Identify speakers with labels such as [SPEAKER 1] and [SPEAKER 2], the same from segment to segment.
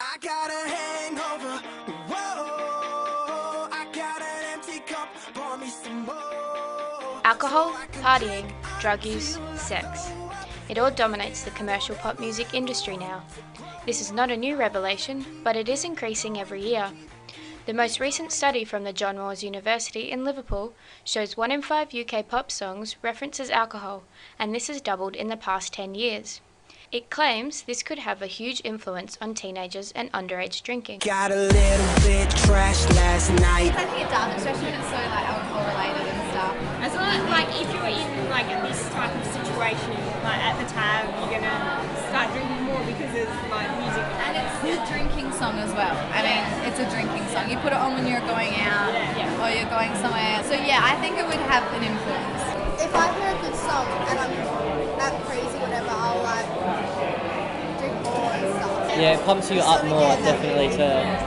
[SPEAKER 1] I got a hangover, whoa, I got an empty cup, pour me some more.
[SPEAKER 2] Alcohol, partying, drug use, sex. It all dominates the commercial pop music industry now. This is not a new revelation, but it is increasing every year. The most recent study from the John Moores University in Liverpool shows 1 in 5 UK pop songs references alcohol, and this has doubled in the past 10 years. It claims this could have a huge influence on teenagers and underage drinking.
[SPEAKER 1] Got a little bit trashed last night.
[SPEAKER 3] I think it does, especially when it's so like alcohol related and stuff.
[SPEAKER 4] As long as, like, if you're in like this type of situation, like at the time, you're gonna start drinking more because there's like music.
[SPEAKER 3] And it's a drinking song as well. I mean, it's a drinking song. You put it on when you're going out or you're going somewhere. So yeah, I think it would have an influence.
[SPEAKER 5] If I hear a good song and I'm at crazy whatever, I'll like drink more and stuff.
[SPEAKER 6] Yeah, it pumps you up more, definitely, to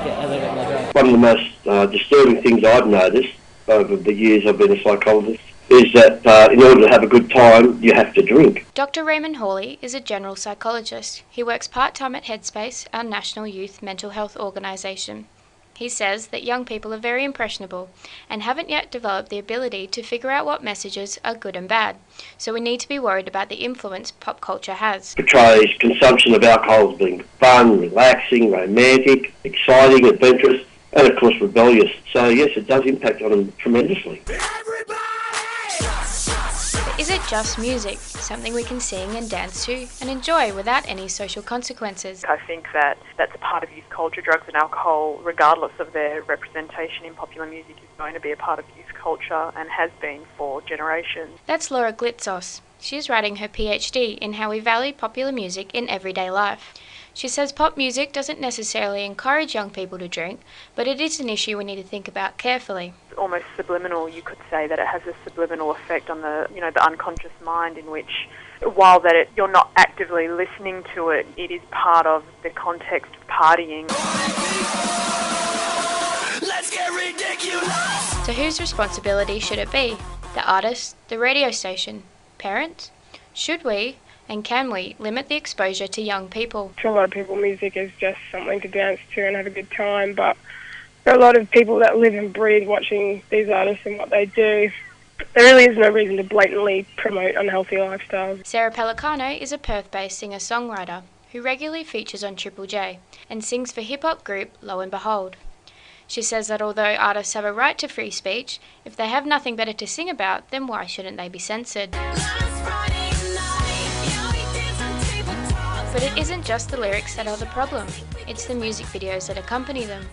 [SPEAKER 6] get a little bit more drunk.
[SPEAKER 7] One of the most disturbing things I've noticed over the years I've been a psychologist is that in order to have a good time, you have to drink.
[SPEAKER 2] Dr. Raymond Hawley is a general psychologist. He works part-time at Headspace, our national youth mental health organisation. He says that young people are very impressionable and haven't yet developed the ability to figure out what messages are good and bad, so we need to be worried about the influence pop culture has.
[SPEAKER 7] Portrays consumption of alcohol as being fun, relaxing, romantic, exciting, adventurous, and of course rebellious. So yes, it does impact on them tremendously.
[SPEAKER 2] But is it just music, something we can sing and dance to and enjoy without any social consequences?
[SPEAKER 8] I think that that's a part of youth culture. Drugs and alcohol, regardless of their representation in popular music, is going to be a part of youth culture and has been for generations.
[SPEAKER 2] That's Laura Glitzos. She is writing her PhD in how we value popular music in everyday life. She says pop music doesn't necessarily encourage young people to drink, but it is an issue we need to think about carefully.
[SPEAKER 8] Almost subliminal, you could say that it has a subliminal effect on the unconscious mind, in which, while you're not actively listening to it, it is part of the context of partying.
[SPEAKER 1] Let's get ridiculous.
[SPEAKER 2] So whose responsibility should it be? The artist, the radio station, parents? Should we, and can we, limit the exposure to young people?
[SPEAKER 9] For a lot of people, music is just something to dance to and have a good time, but for a lot of people that live and breathe watching these artists and what they do, there really is no reason to blatantly promote unhealthy lifestyles.
[SPEAKER 2] Sarah Pellicano is a Perth-based singer-songwriter who regularly features on Triple J and sings for hip-hop group Lo and Behold. She says that although artists have a right to free speech, if they have nothing better to sing about, then why shouldn't they be censored? But it isn't just the lyrics that are the problem, it's the music videos that accompany them.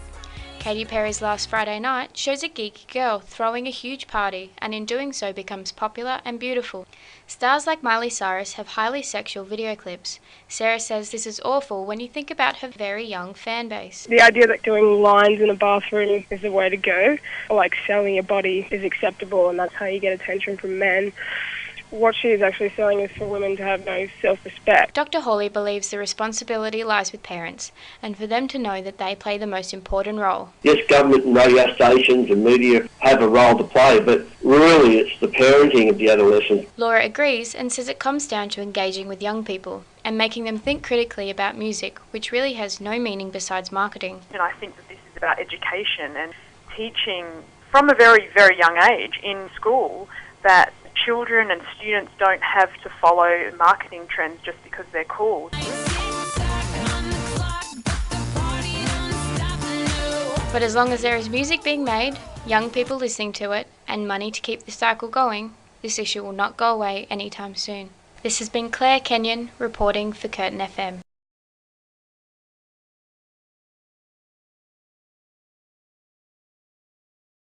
[SPEAKER 2] Katy Perry's Last Friday Night shows a geeky girl throwing a huge party and in doing so becomes popular and beautiful. Stars like Miley Cyrus have highly sexual video clips. Sarah says this is awful when you think about her very young fan base.
[SPEAKER 9] The idea that doing lines in a bathroom is the way to go, or like selling your body is acceptable and that's how you get attention from men. What she is actually selling is for women to have no self-respect.
[SPEAKER 2] Dr. Hawley believes the responsibility lies with parents and for them to know that they play the most important role.
[SPEAKER 7] Yes, government and radio stations and media have a role to play, but really it's the parenting of the adolescents.
[SPEAKER 2] Laura agrees and says it comes down to engaging with young people and making them think critically about music, which really has no meaning besides marketing.
[SPEAKER 8] And I think that this is about education and teaching from a very, very young age in school that children and students don't have to follow marketing trends just because they're cool.
[SPEAKER 2] But as long as there is music being made, young people listening to it, and money to keep the cycle going, this issue will not go away anytime soon. This has been Claire Kenyon reporting for Curtin FM.